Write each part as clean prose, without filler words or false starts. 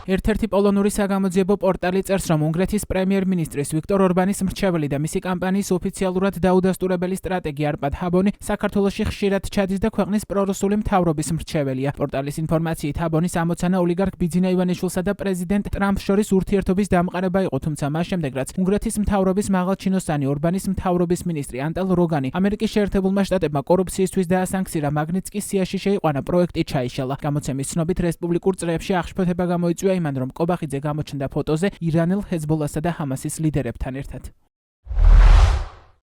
ერთ-ერთი პოლონური საგამოძიებო პორტალი წერს, რომ უნგრეთის პრემიერ-მინისტრის ვიქტორ ორბანის მრჩეველი და მისი კამპანიის ოფიციალურად დაუდასტურებელი სტრატეგი არპად ჰაბონი საქართველოში ხშირად ჩადის და ქვეყნის პრორუსული მთავრობის მრჩეველია. პორტალის ინფორმაციით, ჰაბონის ამოცანა ოლიგარქ ბიძინა ივანიშვილსა და პრეზიდენტ ტრამპს შორის ურთიერთობის დამყარება იყო, თუმცა მას შემდეგ, რაც უნგრეთის მთავრობის მაღალჩინოსანი ორბანის მთავრობის მინისტრი ანტალ როგანი ამერიკის შეერთებულმა შტატებმა კორუფციისთვის დაასანქცირა მაგნიტსკის სიაში შეიყვანა, პროექტი ჩაიშალა. გამოცემის ცნობით, რესპუბლიკურ წრეებში აღშფოთება გამოიწვია იმან, რომ კობახიძე გამოჩნდა ფოტოზე ირანელ ჰეზბოლასა და ჰამასის ლიდერებთან ერთად.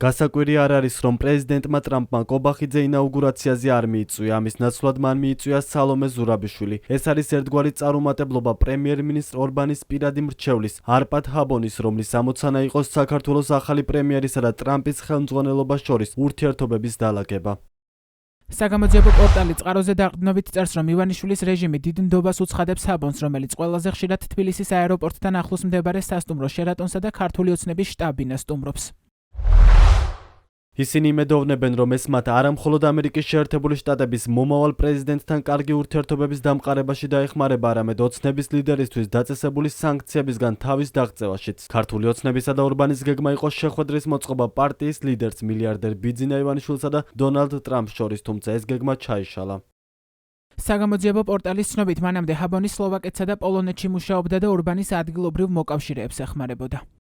გასაკვირი არ არის, რომ პრეზიდენტმა ტრამპმა კობახიძე ინაუგურაციაზე არ მიიწვია, ამის ნაცვლად მან მიიწვია სალომე ზურაბიშვილი. ეს არის ერთგვარი წარუმატებლობა პრემიერ-მინისტრ ორბანის პირადი მრჩევლის არპად ჰაბონის, რომლის ამოცანა იყო საქართველოს ახალი პრემიერისა და ტრამპის ხელმძღვანელობას შორის ურთიერთობების დალაგება. საგამოძიებო პორტალი წყაროზე დაყრდნობით წერს, რომ ივანიშვილის რეჟიმი დიდ ნდობას უცხადებს ჰაბონს, რომელიც ყველაზე ხშირად თბილისის აეროპორტთან ახლოს მდებარე სასტუმრო შერატონსა და ქართული ოცნების შტაბ-ბინას სტუმრობს. ისინი იმედოვნებენ, რომ ეს მათ არა მხოლოდ ამერიკის შეერთებული შტატების მომავალ პრეზიდენტთან კარგი ურთიერთობების დამყარებაში დაეხმარება, არამედ ოცნების ლიდერისთვის დაწესებული სანქციებისგან თავის დაღწევაშიც. ქართული ოცნებისა და ორბანის გეგმა იყო შეხვედრის მოწყობა პარტიის ლიდერს მილიარდერ ბიძინა ივანიშვილსა და დონალდ ტრამპს შორის, თუმცა ეს გეგმა ჩაიშალა. საგამოძიებო პორტალის ცნობით, მანამდე ჰაბონი სლოვაკეთსა და პოლონეთში მუშაობდა და ორბანის ადგილობრივ მოკავშირეებს ეხმარებოდა.